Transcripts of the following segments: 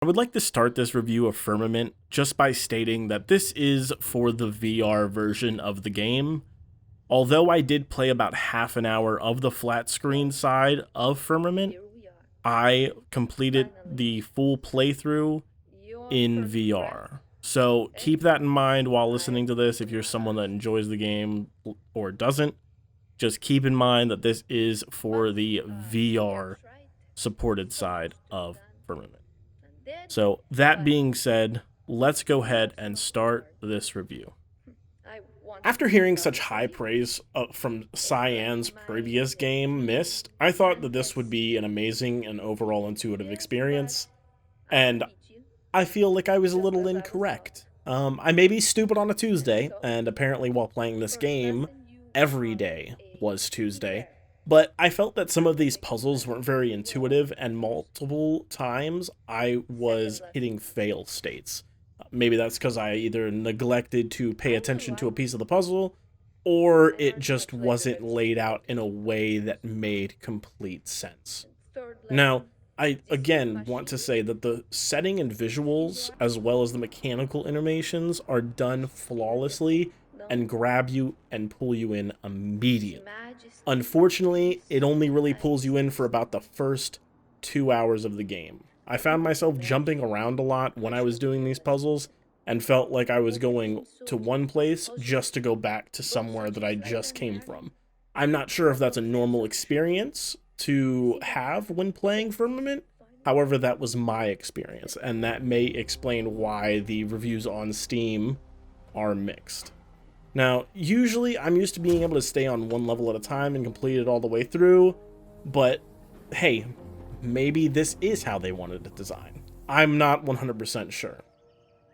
I would like to start this review of Firmament just by stating that this is for the VR version of the game. Although I did play about half an hour of the flat screen side of Firmament, I completed the full playthrough in VR. So keep that in mind while listening to this if you're someone that enjoys the game or doesn't. Just keep in mind that this is for the VR supported side of Firmament. So that being said, let's go ahead and start this review. After hearing such high praise from Cyan's previous game, Myst, I thought that this would be an amazing and overall intuitive experience, and I feel like I was a little incorrect. I may be stupid on a Tuesday, and apparently while playing this game, every day was Tuesday, but I felt that some of these puzzles weren't very intuitive, and multiple times I was hitting fail states. Maybe that's because I either neglected to pay attention to a piece of the puzzle, or it just wasn't laid out in a way that made complete sense. Now, I again want to say that the setting and visuals, as well as the mechanical animations, are done flawlessly and grab you and pull you in immediately. Unfortunately, it only really pulls you in for about the first 2 hours of the game. I found myself jumping around a lot when I was doing these puzzles and felt like I was going to one place just to go back to somewhere that I just came from. I'm not sure if that's a normal experience to have when playing Firmament. However, that was my experience, and that may explain why the reviews on Steam are mixed. Now, usually I'm used to being able to stay on one level at a time and complete it all the way through, but hey, maybe this is how they wanted it designed. I'm not 100% sure.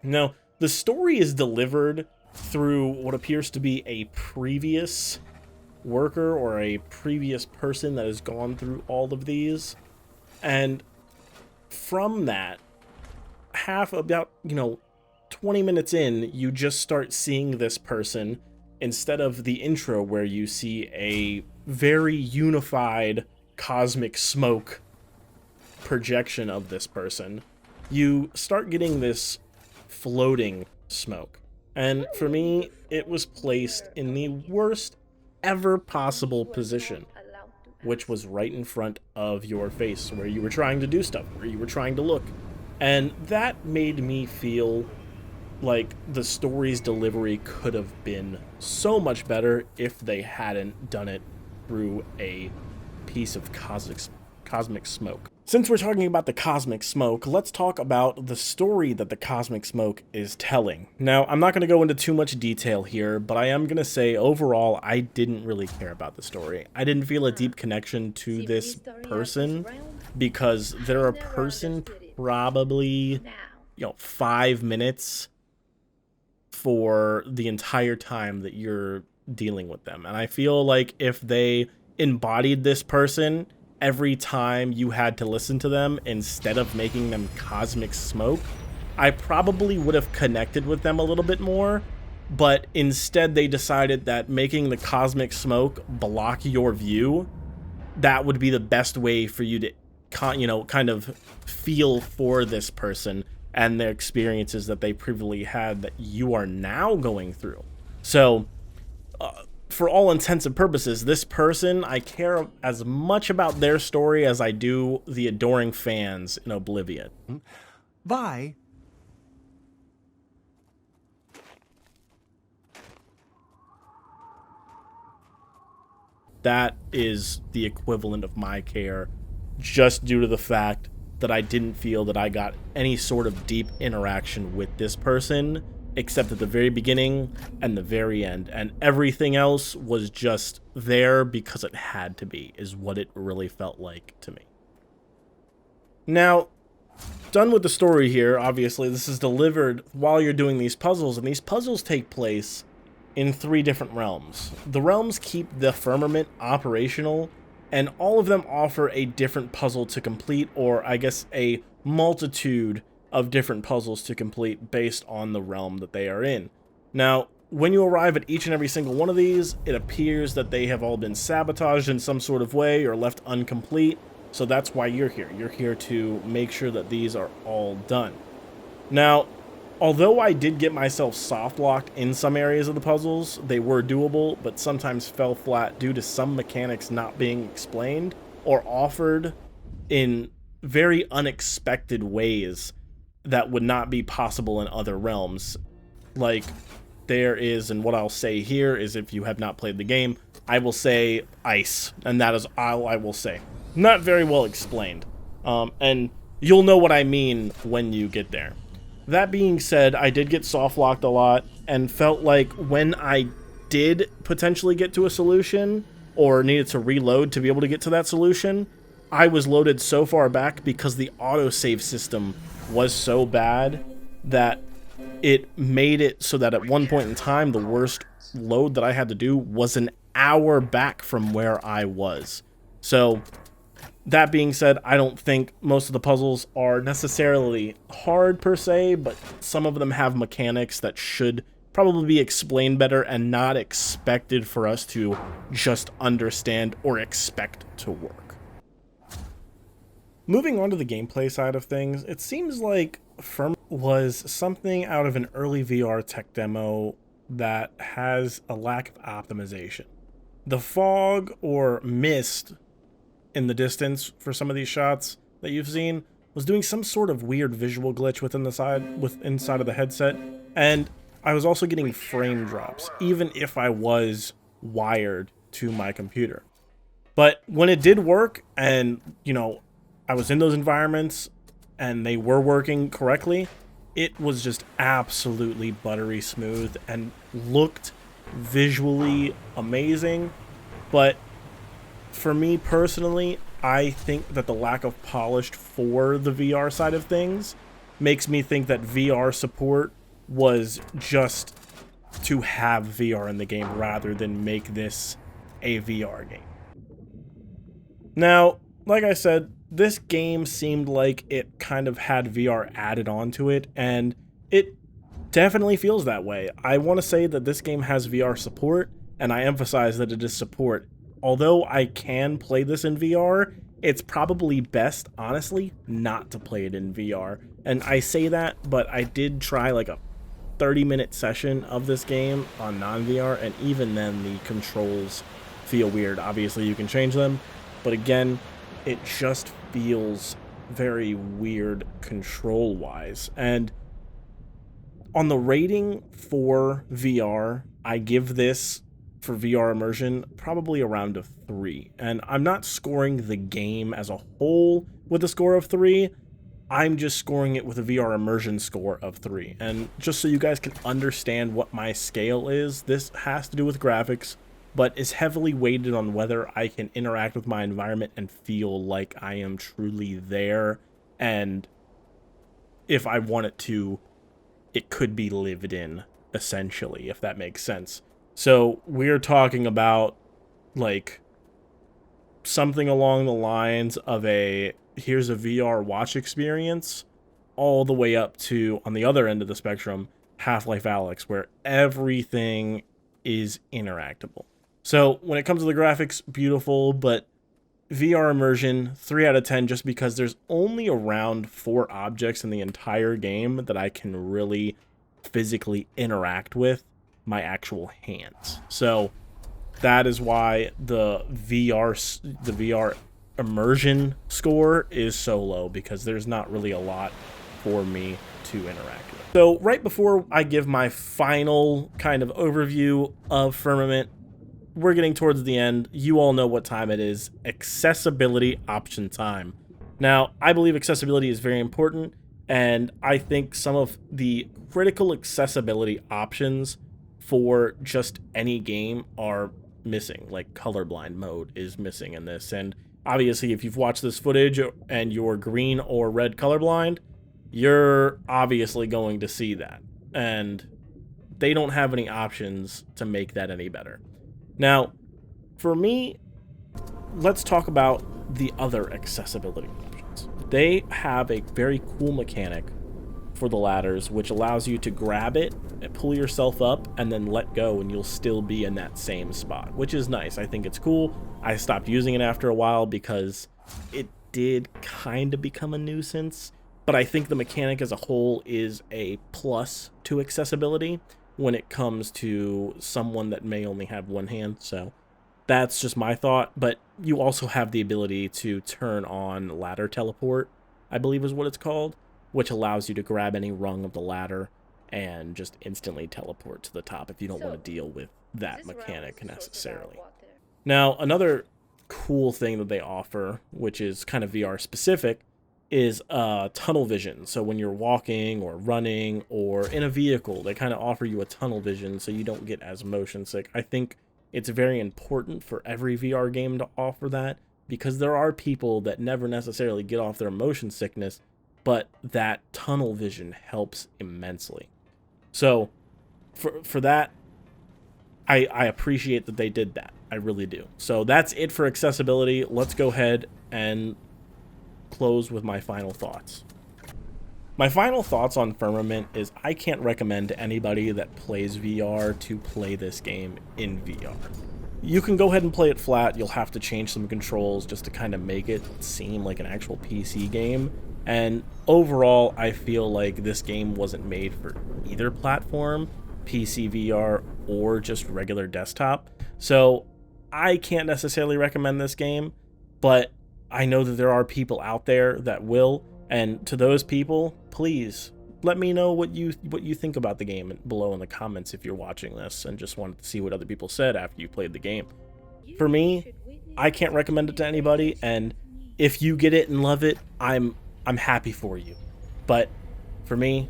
Now, the story is delivered through what appears to be a previous worker or a previous person that has gone through all of these, and from that, about 20 minutes in, you just start seeing this person instead of the intro where you see a very unified cosmic smoke projection of this person. You start getting this floating smoke. And for me, it was placed in the worst ever possible position, which was right in front of your face where you were trying to do stuff, where you were trying to look. And that made me feel like the story's delivery could have been so much better if they hadn't done it through a piece of cosmic smoke. Since we're talking about the cosmic smoke, let's talk about the story that the cosmic smoke is telling. Now, I'm not going to go into too much detail here, but I am going to say overall, I didn't really care about the story. I didn't feel a deep connection to this person because they're a person probably, 5 minutes for the entire time that you're dealing with them. And I feel like if they embodied this person every time you had to listen to them instead of making them cosmic smoke, I probably would have connected with them a little bit more. But instead they decided that making the cosmic smoke block your view, that would be the best way for you to kind of feel for this person and their experiences that they previously had that you are now going through. So, for all intents and purposes, this person, I care as much about their story as I do the adoring fans in Oblivion. Bye. That is the equivalent of my care, just due to the fact that I didn't feel that I got any sort of deep interaction with this person, except at the very beginning and the very end. And everything else was just there because it had to be, is what it really felt like to me. Now, done with the story here, obviously, this is delivered while you're doing these puzzles, and these puzzles take place in 3 different realms. The realms keep the Firmament operational, and all of them offer a different puzzle to complete, or I guess a multitude of different puzzles to complete based on the realm that they are in. Now, when you arrive at each and every single one of these, it appears that they have all been sabotaged in some sort of way or left incomplete, So that's why you're here. You're here to make sure that these are all done. Now, although I did get myself soft locked in some areas of the puzzles, they were doable, but sometimes fell flat due to some mechanics not being explained or offered in very unexpected ways that would not be possible in other realms. Like, there is, and what I'll say here is, if you have not played the game, I will say ice, and that is all I will say. Not very well explained, and you'll know what I mean when you get there. That being said, I did get soft locked a lot, and felt like when I did potentially get to a solution, or needed to reload to be able to get to that solution, I was loaded so far back because the autosave system was so bad that it made it so that at one point in time, the worst load that I had to do was an hour back from where I was. So, that being said, I don't think most of the puzzles are necessarily hard per se, but some of them have mechanics that should probably be explained better and not expected for us to just understand or expect to work. Moving on to the gameplay side of things, it seems like Firmament was something out of an early VR tech demo that has a lack of optimization. The fog or mist in the distance for some of these shots that you've seen was doing some sort of weird visual glitch inside of the headset, and I was also getting frame drops, even if I was wired to my computer. But when it did work, and, you know, I was in those environments and they were working correctly, it was just absolutely buttery smooth and looked visually amazing. But for me personally, I think that the lack of polish for the VR side of things makes me think that VR support was just to have VR in the game rather than make this a VR game. Now, like I said, this game seemed like it kind of had VR added onto it, and it definitely feels that way. I want to say that this game has VR support, and I emphasize that it is support. Although I can play this in VR, it's probably best, honestly, not to play it in VR. And I say that, but I did try like a 30-minute session of this game on non-VR, and even then the controls feel weird. Obviously, you can change them, but again, it just feels very weird control-wise. And on the rating for VR, I give this, for VR immersion, probably around a 3. And I'm not scoring the game as a whole with a score of 3. I'm just scoring it with a VR immersion score of 3. And just so you guys can understand what my scale is, this has to do with graphics, but is heavily weighted on whether I can interact with my environment and feel like I am truly there, and if I want it to, it could be lived in, essentially, if that makes sense. So we're talking about, like, something along the lines of here's a VR watch experience, all the way up to, on the other end of the spectrum, Half-Life Alyx, where everything is interactable. So when it comes to the graphics, beautiful, but VR immersion, 3 out of 10, just because there's only around 4 objects in the entire game that I can really physically interact with my actual hands. So that is why the VR immersion score is so low, because there's not really a lot for me to interact with. So right before I give my final kind of overview of Firmament, we're getting towards the end. You all know what time it is. Accessibility option time. Now, I believe accessibility is very important, and I think some of the critical accessibility options for just any game are missing. Like colorblind mode is missing in this, and obviously if you've watched this footage and you're green or red colorblind, you're obviously going to see that, and they don't have any options to make that any better. Now, for me, let's talk about the other accessibility options. They have a very cool mechanic for the ladders, which allows you to grab it, pull yourself up, and then let go, and you'll still be in that same spot, which is nice. I think it's cool. I stopped using it after a while because it did kind of become a nuisance, but I think the mechanic as a whole is a plus to accessibility when it comes to someone that may only have one hand. So that's just my thought, but you also have the ability to turn on ladder teleport, I believe is what it's called, which allows you to grab any rung of the ladder and just instantly teleport to the top if you don't want to deal with that mechanic necessarily. Now, another cool thing that they offer, which is kind of VR specific, is tunnel vision. So when you're walking or running or in a vehicle, they kind of offer you a tunnel vision so you don't get as motion sick. I think it's very important for every VR game to offer that, because there are people that never necessarily get off their motion sickness, but that tunnel vision helps immensely. So for that, I appreciate that they did that. I really do. So that's it for accessibility. Let's go ahead and close with my final thoughts. My final thoughts on Firmament is I can't recommend to anybody that plays VR to play this game in VR. You can go ahead and play it flat. You'll have to change some controls just to kind of make it seem like an actual PC game. And overall, I feel like this game wasn't made for either platform, PC VR or just regular desktop. So I can't necessarily recommend this game, but I know that there are people out there that will. And to those people, please let me know what you think about the game below in the comments if you're watching this and just wanted to see what other people said after you played the game. For me, I can't recommend it to anybody, and if you get it and love it, I'm happy for you. But for me,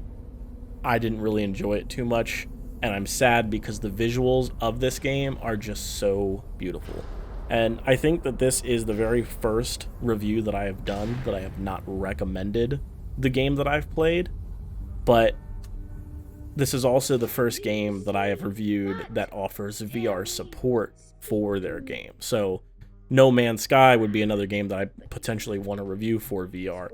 I didn't really enjoy it too much, and I'm sad because the visuals of this game are just so beautiful. And I think that this is the very first review that I have done that I have not recommended the game that I've played, but this is also the first game that I have reviewed that offers VR support for their game. So No Man's Sky would be another game that I potentially want to review for VR,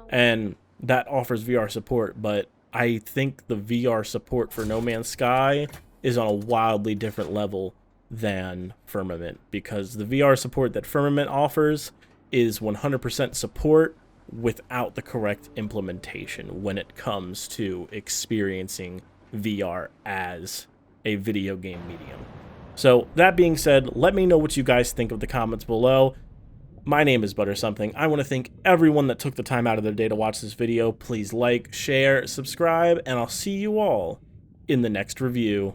and that offers VR support, but I think the VR support for No Man's Sky is on a wildly different level than Firmament, because the VR support that Firmament offers is 100% support without the correct implementation when it comes to experiencing VR as a video game medium. So that being said, let me know what you guys think of the comments below. My name is Butter Something. I want to thank everyone that took the time out of their day to watch this video. Please like, share, subscribe, and I'll see you all in the next review.